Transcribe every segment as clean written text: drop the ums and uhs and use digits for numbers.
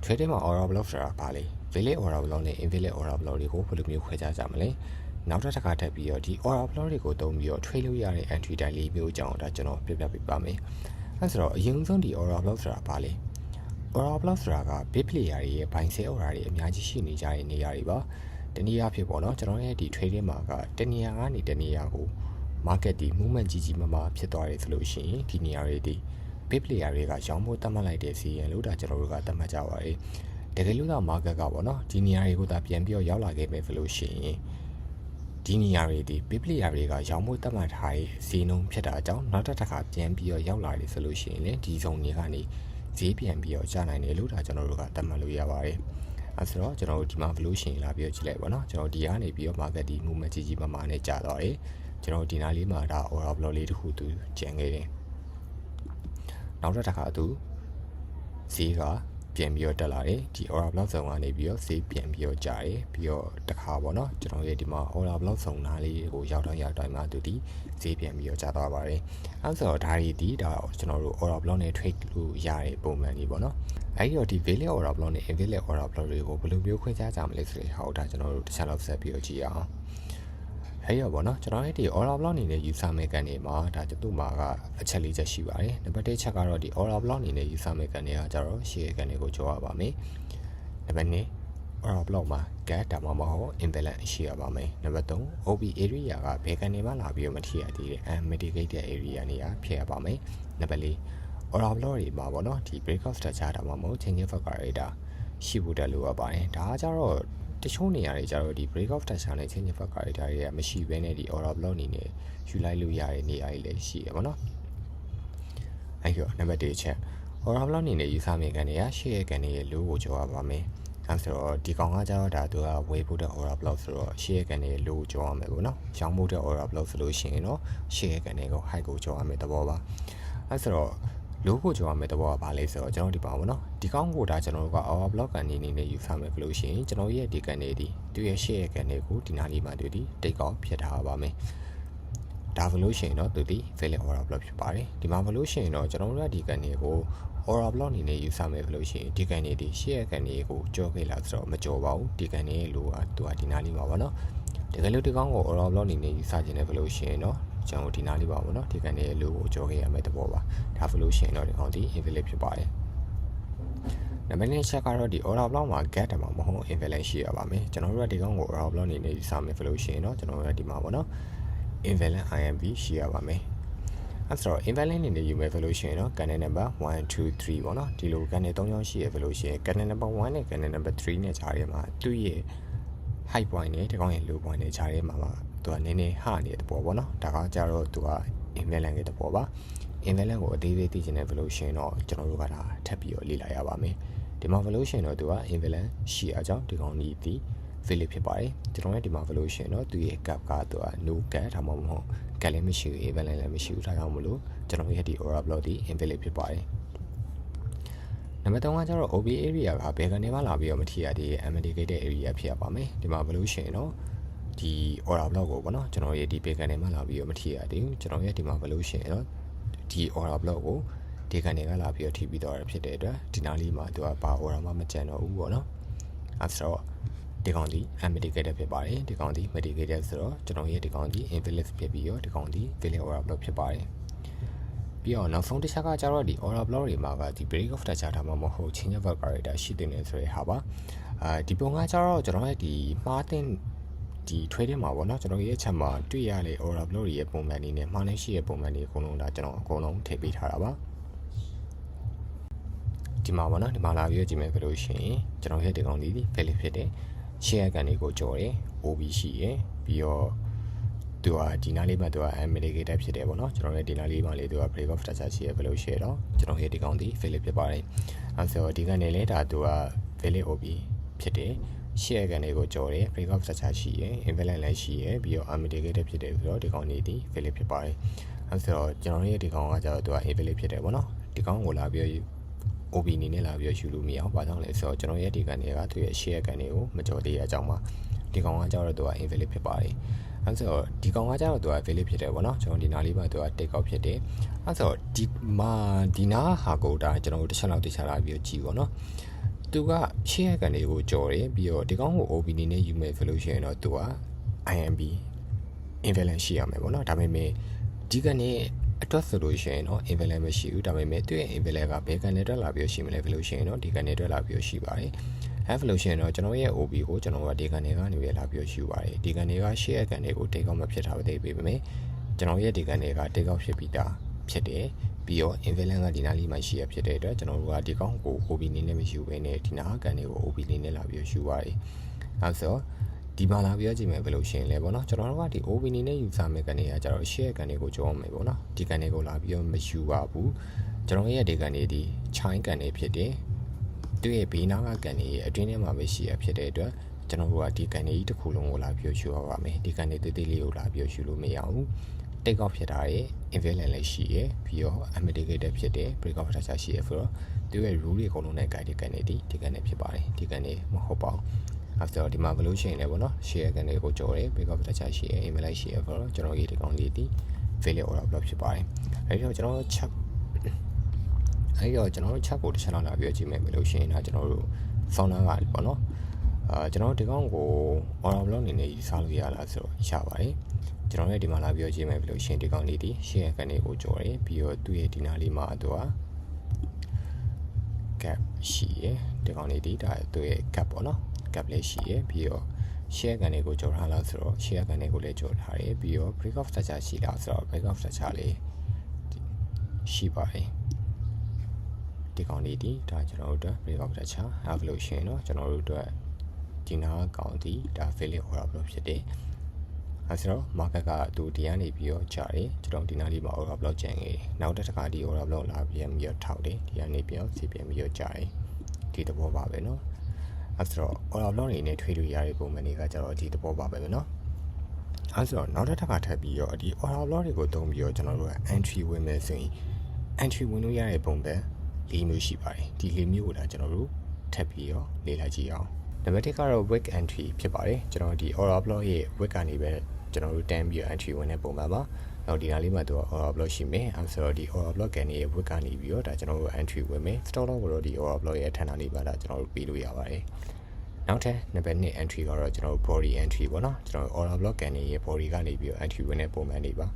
trading မှာ order block ဆိုတာဘာလဲ valid order block နဲ့ invalid order block တွေကိုဘယ်လိုမျိုးခွဲခြားကြမလဲနောက်တစ်ခါထပ်ပြီးတော့ဒီ order block တွေကိုသုံးပြီးတော့ trade လုပ်ရတဲ့ entry type လေးမျိုးအကြောင်းဒါကျွန်တော်ပြပြပေးပါမယ်အဲဆိုတော့အရင်ဆုံးဒီ order block ဆိုတာဘာလဲ order block ဆိုတာက big player တွေရဲ့ buy sell order တွေအများကြီးရှိနေကြတဲ့နေရာတွေပါတနည်းအားဖြင့်ပေါ့နော်ကျွန်တော်ရဲ့ဒီ trading မှာကတနေရာကနေတနေရာကို market ဒီ movement ကြီးမားမားဖြစ်သွားတယ်ဆိုလို့ရှိရင်ဒီနေရာတွေဒီ big player တွေကရောင်းဖို့တတ်မှတ်လိုက်တဲ့စီရင်လို့ဒါကျွန်တော်တို့ကတတ်မှတ်ကြပါတယ်တကယ်လို့တော့ market ကပေါ့နော်ဒီနေရာတွေကိုဒါပြန်ပြီးတော့ရောက်လာခဲ့မယ်ဆိုလို့ရှိရင်ဒီနေရာတွေဒီ big player တွေကရောင်းဖို့တတ်မှတ်ထားတဲ့ဈေးနှုန်းဖြစ်တာအကြောင်းနောက်တစ်ခါပြန်ပြီးတော့ရောက်လာတယ်ဆိုလို့ရှိရင်လည်းဒီဇုံတွေကနေဈေးပြန်ပြီးတော့ကျနိုင်တယ်လို့ဒါကျွန်တော်တို့ကတတ်မှတ်လို့ရပါတယ်အဲဆိုတော့ကျွန်တော်တို့ဒီမှာ valuation လာပြီးတော့ကြည့်လိုက်ပါနော်ကျွန်တော်ဒီကနေပြီးတော့ market ဒီ movement ကြီးမားမားနဲ့ကျသွားတယ်ကျွန်တော်ဒီနားလေးမှာဒါ order block လေးတစ်ခုသူကျန်ခဲ့တယ်နောက်တစ်ခါသူဈေးကပြန်ပြီးတော့တက်လာတယ်ဒီ order block ဆောင်ကနေပြီးတော့ဈေးပြန်ပြီးတော့ကျတယ်ပြီးတော့တစ်ခါပေါ့နော်ကျွန်တော်ရဲ့ဒီမှာ order block ဆောင်နားလေးကိုရောက်တိုင်းမှာသူဒီဈေးပြန်ပြီးတော့ကျသွားပါတယ်အဲဆိုတော့ဒါတွေဒီဒါကျွန်တော်တို့ order block နဲ့ trade လို့ရတဲ့ပုံမှန်ကြီးပေါ့နော်အဲဒီတော့ဒီ valid order block နဲ့ invalid order block တွေကိုဘယ်လိုမျိုးခွဲခြားကြမလဲဆိုတဲ့ဟာကိုဒါကျွန်တော်တို့တစ်ချက်လောက်ဆက်ပြီးတော့ကြည့်အောင်အဲ့ရပါတော့ကျွန်တော်ရဲ့ဒီ order block အနေနဲ့ user maker နေမှာဒါကျသူ့မှာကအချက်လေးချက်ရှိပါတယ်နံပါတ်1ချက်ကတော့ဒီ order block အနေနဲ့ user maker နေကကျတော့ share ကန်တွေကိုကြောရပါမယ်နံပါတ်2 order block မှာ gap ဒါမှမဟုတ် imbalance ရှိရပါမယ်နံပါတ်3 OB area ကဘယ်ကန်နေမှလာပြီးတော့မထိရသေးတဲ့ unmitigated area နေရာဖြစ်ရပါမယ်နံပါတ်4 order block တွေမှာပေါ့နော်ဒီ breakout structure ဒါမှမဟုတ် changing factor တွေဒါရှိဖို့တက်လို့ရပါတယ်ဒါကကျတော့တချို့နေရာတွေကျတော့ဒီ breakout structure နဲ့ changing factor တွေဒါတွေကမရှိဘဲနဲ့ဒီ order block အနေနဲ့ယူလိုက်လို့ရတဲ့နေရာတွေလည်းရှိရပါတော့အဲ့တော့နံပါတ်1ချက် order block အနေနဲ့ယူဆမိကန်တွေက share ကန်တွေရဲ့ low ကိုကြောရပါမယ်အဲဆိုတော့ဒီကောင်ကကျတော့ဒါသူကဝေးဖို့တဲ့ order block ဆိုတော့ share ကန်တွေရဲ့ low ကိုကြောရမယ်ပေါ့နော်ရောင်းဖို့တဲ့ order block ဆိုလို့ရှိရင်တော့ share ကန်တွေကို high ကိုကြောရမယ်သဘောပါအဲဆိုတော့low ကိုကြောရမယ်တဘောကဘာလဲဆိုတော့ကျွန်တော်ဒီပါဘောနော်ဒီကောင်းကိုဒါကျွန်တော်တို့က our block ကနေနေယူဆမယ်လို့ရှိရင်ကျွန်တော်ရဲ့ဒီကနေဒီသူရဲ့ share ကနေကိုဒီနားလေးမှာသူဒီ take off ဖြစ်ထားပါမယ်ဒါဆိုလို့ရှိရင်တော့သူဒီ valid order block ဖြစ်ပါတယ်ဒီမှာဆိုလို့ရှိရင်တော့ကျွန်တော်တို့ကဒီကနေကို order block အနေနဲ့ယူဆမယ်လို့ရှိရင်ဒီကနေဒီ share ကနေကိုကြောခဲ့လာဆိုတော့မကြောပါဘူးဒီကနေလို့သူကဒီနားလေးမှာပါနော်တကယ်လို့ဒီကောင်းကို order block အနေနဲ့ယူဆခြင်းနဲ့လို့ရှိရင်တော့ကျွန်တော်ဒီနားလေးပါဘောနော်ဒီကန်ရဲ့လူကိုကြောခဲ့ရမယ်တဘောပါဒါဆိုလို့ရှိရင်တော့ဒီကောင်ဒီ invalid ဖြစ်ပါတယ်နံပါတ်2ချက်ကတော့ဒီ order block မှာ gap တမှာမဟုတ် invalid ရှိရပါမယ်ကျွန်တော်တို့ကဒီကောင်ကို order block အနေနဲ့ယူဆမယ်ဆိုလို့ရှိရင်တော့ကျွန်တော်တို့ကဒီမှာပေါ့နော် invalid IMB ရှိရပါမယ်အဲဆိုတော့ invalid အနေနဲ့ယူမယ်ဆိုလို့ရှိရင်တော့ကန်ရဲ့ number 1 2 3ပေါ့နော်ဒီလိုကန်ရဲ့3ချောင်းရှိရဆိုလို့ရှိရင်ကန်ရဲ့ number 1နဲ့ကန်ရဲ့ number 3နဲ့ခြားရဲမှာသူ့ရဲ့ high point နဲ့ဒီကောင်ရဲ့ low point နဲ့ခြားရဲမှာသူကနည်းနည်းဟနေတဲ့ပေါ်ပေါ့နော်ဒါကကြတော့သူက imbalance ရဲ့ပေါ်ပါ imbalance ကိုအသေးသေးသိချင်တဲ့ valuation တော့ကျွန်တော်တို့ကဒါထပ်ပြီးတော့လေ့လာရပါမယ်ဒီမှာ valuation တော့သူက imbalance ရှိအကြောင်းဒီကောင်ကြီးဒီ valid ဖြစ်ပါတယ်ကျွန်တော်ရဲ့ဒီမှာ valuation တော့သူရဲ့ gap ကသူက no gap ဒါမှမဟုတ် gap လည်းမရှိဘူး imbalance လည်းမရှိဘူးဒါကြောင့်မလို့ကျွန်တော်ရဲ့ဒီ order block ဒီ invalid ဖြစ်ပါတယ်နံပါတ်3ကကျတော့ OB area ကဘယ်ကနေမှလာပြီးတော့မထိရသေးတဲ့ unmitigated area ဖြစ်ရပါမယ်ဒီမှာ valuation တော့ဒီ order block ကိုပေါ့နော်ကျွန်တော်ရဲ့ဒီ page ကနေမှလာပြီးတော့မထိရသေးဘူးကျွန်တော်ရဲ့ဒီမှာ valuation တော့ဒီ order block ကိုဒီကနေကလာပြီးတော့ထိပြီးတော့ဖြစ်တဲ့အတွက်ဒီနားလေးမှာသူကဘာ order မှမကျန်တော့ဘူးပေါ့နော်အဲဆိုတော့ဒီကောင်ဒီ unmitigated ဖြစ်ပါတယ်ဒီကောင်ဒီ mitigated ဆိုတော့ကျွန်တော်ရဲ့ဒီကောင်ဒီ invalid ဖြစ်ပြီးတော့ဒီကောင်ဒီ valid order block ဖြစ်ပါတယ်ပြီးတော့နောက်ဆုံးတစ်ချက်ကကျတော့ဒီ order block တွေမှာကဒီ break of structure ဒါမှမဟုတ် change of character ရှိတဲ့နေဆိုတဲ့ဟာပါဒီပုံကကျတော့ကျွန်တော်ရဲ့ဒီမှားတဲ့ဒီ trading မှာပေါ့နော်ကျွန်တော်ရဲ့ချက်မှာတွေ့ရတဲ့ order block တွေရဲ့ပုံမှန်နေနဲ့မှားနေရှိတဲ့ပုံမှန်တွေအကုန်လုံးဒါကျွန်တော်အကုန်လုံးထည့်ပေးထားတာပါဒီမှာပေါ့နော်ဒီမှာလာပြီးကြည့်မယ်ဆိုလို့ရှိရင်ကျွန်တော်ရဲ့ဒီကောင်လေး valid ဖြစ်တဲ့ share ကန်တွေကိုကြော်တယ် OB ရှိရယ်ပြီးတော့သူကဒီနားလေးမှာသူက unmitigated ဖြစ်တယ်ပေါ့နော်ကျွန်တော်ရဲ့ဒီနားလေးမှာလေသူက break of structure ရှိရယ်ဘယ်လို share တော့ကျွန်တော်ရဲ့ဒီကောင်ဒီ valid ဖြစ်ပါတယ်အဲဆိုဒီကနေလဲဒါသူက valid OB ဖြစ်တယ်share ကန်တွေကိုကြော်တယ် break of structure ရှိရယ် imbalance လည်းရှိရယ်ပြီးတော့ unmitigated ဖြစ်တယ်ဆိုတော့ဒီကောင်လေးဒီ valid ဖြစ်ပါတယ်အဲဆိုတော့ကျွန်တော်ရဲ့ဒီကောင်ကကျတော့သူက invalid ဖြစ်တယ်ပေါ့နော်ဒီကောင်ကိုလာပြီး OB အနေနဲ့လာပြီးယူလို့မရအောင်ဘာကြောင့်လဲဆိုတော့ကျွန်တော်ရဲ့ဒီကန်တွေကသူရဲ့ share ကန်တွေကိုမကြော်သေးတဲ့အကြောင်းပါဒီကောင်ကကျတော့သူက invalid ဖြစ်ပါတယ်အဲဆိုတော့ဒီကောင်ကကျတော့သူက valid ဖြစ်တယ်ပေါ့နော်ကျွန်တော်ဒီနားလေးမှာသူက take out ဖြစ်တယ်အဲဆိုတော့ဒီနားဟာကိုဒါကျွန်တော်တို့တစ်ချက်လောက်တိကျလာပြီးကြည့်ပေါ့နော် သူကရှေ့ကနေကိုကြော်တယ်ပြီးတော့ဒီကောင်ကို OB နေနဲ့ယူမယ်ဆိုလို့ရှိရင်တော့သူက IMB invalid ရှိရမယ်ပေါ့နော်ဒါပေမဲ့ဒီကနေအတွက်ဆိုလို့ရှိရင်တော့ invalid မရှိဘူးဒါပေမဲ့သူ့ရဲ့ invalid ကဘယ်ကနေတွက်လာပြီးရှိမလဲဆိုလို့ရှိရင်တော့ဒီကနေတွက်လာပြီးရှိပါတယ်အဲ့လိုရှိရင်တော့ကျွန်တော်ရဲ့ OB ကိုကျွန်တော်ကဒီကနေကနေပဲလာပြီးရှိပါတယ်ဒီကနေကရှေ့ကနေကို take out မဖြစ်တာပဲသိပေမဲ့ကျွန်တော်ရဲ့ဒီကနေက take out ဖြစ်ပြီးသားဖြစ်တယ်ပြီးတော့ invalid ကဒီနားလေးမှာရှိရဖြစ်တဲ့အတွက်ကျွန်တော်တို့ကဒီကောင်ကို OB နေနဲ့မရှိဘူးပဲနဲ့ဒီနားကနေကို OB နေနဲ့လာပြီးရှိပါတယ်အဲ့ဆိုဒီမှာလာပြောကြည့်မယ်ဘယ်လိုရှင်းလဲပေါ့နော်ကျွန်တော်တို့ကဒီ OB နေနဲ့ယူဆမယ်ကနေကကျတော့ share ကနေကိုကြောင်းမယ်ပေါ့နော်ဒီကနေကိုလာပြီးတော့မယူပါဘူးကျွန်တော်ရဲ့ဒီကနေဒီ chain ကနေဖြစ်တယ်သူ့ရဲ့ဘေးနားကကနေအတွင်းထဲမှာပဲရှိရဖြစ်တဲ့အတွက်ကျွန်တော်တို့ကဒီကနေကြီးတစ်ခုလုံးကိုလာပြီးယူရပါမယ်ဒီကနေတေးသေးလေးကိုလာပြီးယူလို့မရဘူး take off ဖြစ်တာရဲ့ invalid လည်းရှိရပြီးတော့ unmitigated ဖြစ်တယ် break off တစ်ခြားရှိရဆိုတော့သူရဲ့ rule တွေအကုန်လုံးနဲ့ guide ကနေဒီကနေဖြစ်ပါတယ်ဒီကနေမဟုတ်ပါဘူးafter ဒီမှာဘယ်လိုရှင်းလဲပေါ့နော် share ကနေကိုကြော်တယ် break off တစ်ခြားရှိရ invalid ရှိရဆိုတော့ကျွန်တော်ရေးဒီကောင်လေးဒီ failure order block ဖြစ်ပါတယ်အဲဒီတော့ကျွန်တော်ချက်ကိုတစ်ချက်လောက်လာပြောကြည့်မယ်ဘယ်လိုရှင်းတာကျွန်တော်တို့ founder ကပေါ့နော်ကျွန်တော်ဒီကောင်ကို order block အနေနဲ့ယူဆလို့ရလားဆိုတော့ရပါတယ်ကျွန်တော်လည်းဒီမှာလာပြောကြည့်မယ်ဘယ်လိုရှင်းဒီကောင်လေးဒီ share ကနေကိုကြော်တယ်ပြီးတော့သူ့ရဲ့ဒီနားလေးမှာသူက gap ရှိရဒီကောင်လေးဒီဒါသူ့ရဲ့ gap ပေါ့နော် gap လေးရှိရပြီးတော့ share ကနေကိုကြော်ထားလားဆိုတော့ share ကနေကိုလည်းကြော်ထားတယ်ပြီးတော့ break off တစ်ခြားရှိလားဆိုတော့ break off တစ်ခြားလေးရှိပါတယ်ဒီကောင်လေးဒီဒါကျွန်တော်တို့ break off တစ်ခြားအဲ့လိုရှင်းเนาะကျွန်တော်တို့အတွက်ဒီနာကောင်ဒီဒါ failure order block ဖြစ်တယ်အဲ့ဆိုတော့ market ကသူဒီကနေပြီးတော့ကြာတယ်ကျွန်တော်ဒီနာလေးမှာ order block ကျန်ခဲ့နောက်တစ်ခါဒီ order block လာပြန်ပြီးတော့ထောက်တယ်ဒီကနေပြန်စီပြန်ပြီးတော့ကြာတယ်ဒီသဘောပါပဲเนาะအဲ့ဆိုတော့ order block တွေနဲ့ထွေးလို့ရတဲ့ပုံမှန်တွေကကျတော့ဒီသဘောပါပဲเนาะအဲ့ဆိုတော့နောက်တစ်ခါထပ်ပြီးတော့ဒီ order block တွေကိုသုံးပြီးတော့ကျွန်တော်တို့က entry ဝင်မယ်ဆိုရင် entry ဝင်လို့ရတဲ့ပုံပဲ၄မျိုးရှိပါတယ်ဒီ၄မျိုးကိုဒါကျွန်တော်တို့ထပ်ပြီးတော့လေ့လာကြည့်အောင်နံပါတ်1ကတော့ wick entry ဖြစ်ပါတယ်ကျွန်တော်ဒီ order block ရဲ့ wick ကနေပဲကျွန်တော်တို့တန်းပြီးတော့ entry ဝင်တဲ့ပုံမှန်ပါနောက်ဒီနားလေးမှာသူက order block ရှိမယ်အဲဆိုတော့ဒီ order block ကနေရဲ့ wick ကနေပြီးတော့ဒါကျွန်တော်တို့ entry ဝင်မယ် stop loss ကိုတော့ဒီ order block ရဲ့ထန်တာလေးပါဒါကျွန်တော်တို့ပြီးလို့ရပါတယ်နောက်ထပ်နံပါတ်2 entry ကတော့ကျွန်တော်တို့ body entry ပေါ့နော်ကျွန်တော်တို့ order block ကနေရဲ့ body ကနေပြီးတော့ entry ဝင်တဲ့ပုံမှန်လေးပါ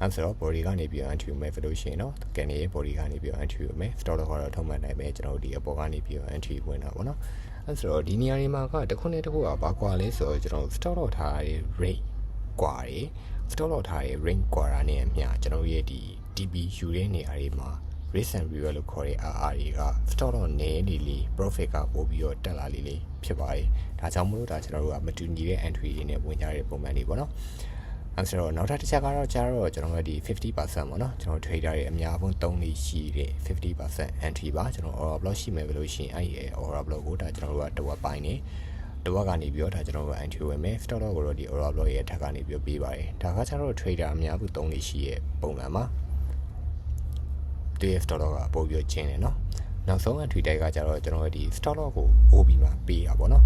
အဲ့ဆိုတော့ body ကနေပြီးတော့ entry ဝင်မယ်ဆိုလို့ရှိရင်တော့ကနေရဲ့ body ကနေပြီးတော့ entry ဝင်မယ် stop loss ကတော့ထုံးမှန်နိုင်ပဲကျွန်တော်တို့ဒီအပေါ်ကနေပြီးတော့ entry ဝင်တာပေါ့နော်အဲ့ဆိုတော့ဒီနေရာတွေမှာကတစ်ခုနဲ့တစ်ခုကဘာကွာလဲဆိုတော့ကျွန်တော် stop loss ထားတဲ့ rate ကွာတယ် stop loss ထားတဲ့ range ကွာတာနဲ့အမျှကျွန်တော်ရဲ့ဒီ TP ယူတဲ့နေရာတွေမှာ risk and reward လို့ခေါ်တဲ့ RR တွေက stop loss နည်းနေလေ profit ကပို့ပြီးတော့တက်လာလေဖြစ်ပါတယ်ဒါကြောင့်မလို့ဒါကျွန်တော်တို့ကမတူညီတဲ့ entry တွေနဲ့ဝင်ကြတဲ့ပုံမှန်တွေပေါ့နော်အဲ့ဆိုတော့နောက်တစ်ချက်ကတော့ကျွန်တော်တို့ဒီ 50% ပေါ့နော်ကျွန်တော် trader တွေအများဆုံးသုံးနေရှိတဲ့ 50% entry ပါကျွန်တော် order block ရှိမယ်လို့ရှိရင်အဲ့ဒီ order block ကိုဒါကျွန်တော်တို့ကတစ်ဝက်ပိုင်းနေတစ်ဝက်ကနေပြီးတော့ဒါကျွန်တော်တို့ entry ဝင်မယ် stop loss ကိုတော့ဒီ order block ရဲ့ထက်ကနေပြီးပေးပါတယ်ဒါကကျွန်တော်တို့ trader အများဆုံးသုံးနေရှိတဲ့ပုံစံပါDF stop loss ကပို့ပြီးကျင်းတယ်နော်နောက်ဆုံး entry တိုက်ကကျတော့ကျွန်တော်တို့ဒီ stop loss ကို OB မှာပေးတာပေါ့နော်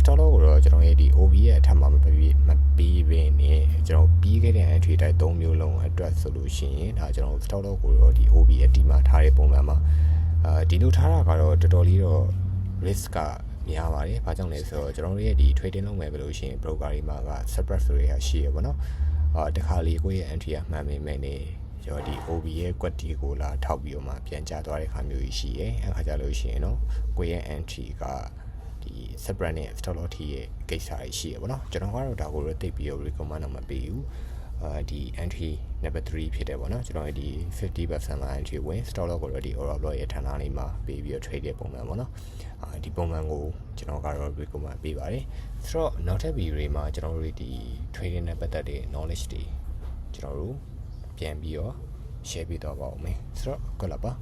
stop loss ကိုတော့ကျွန်တော်ရဲ့ဒီ OB ရဲ့အထက်မှာမပေးဘဲနဲ့ကျွန်တော်ပြီးခဲ့တဲ့ entry တိုက်3မျိုးလုံးအတွက်ဆိုလို့ရှိရင်ဒါကျွန်တော် stop loss ကိုတော့ဒီ OB အတီမှာထားတဲ့ပုံမှန်မှာဒီလိုထားတာကတော့တော်တော်လေးတော့ risk ကများပါတယ်။ဘာကြောင့်လဲဆိုတော့ကျွန်တော်တို့ရဲ့ဒီ trading လုပ်မယ်ဘယ်လိုရှိရင် broker တွေမှာက suppress တွေကရှိရပါတော့။တခါလေကိုယ့်ရဲ့ entry ကမှန်ပေမဲ့နေကျွန်တော်ဒီ OB ရဲ့ quantity ကိုလာထောက်ပြီးတော့မှပြန်ကျသွားတဲ့ခါမျိုးရှိရဲ။အခါကျလို့ရှိရင်တော့ကိုယ့်ရဲ့ entry ကဒီ separate နဲ့ stop loss ရဲ့ကိစ္စတွေရှိရပါတော့ကျွန်တော်ကတော့ဒါကိုတော့တိတ်ပြီးတော့ recommend တော့မပေးဘူးဒီ entry number 3ဖြစ်တယ်ပေါ့နော်ကျွန်တော်ဒီ 50% မှာ entry ဝင် stop loss ကိုတော့ဒီ order block ရဲ့ဌာနလေးမှာပေးပြီးတော့ trade တဲ့ပုံမှန်ပေါ့နော်ဒီပုံမှန်ကိုကျွန်တော်ကတော့ recommend ပေးပါတယ်ဆိုတော့နောက်ထပ် video တွေမှာကျွန်တော်တို့ဒီ trading နဲ့ပတ်သက်တဲ့ knowledge တွေကျွန်တော်တို့ပြန်ပြီးတော့ share ပေးတော့ပါဦးမယ်ဆိုတော့ good luck ပါ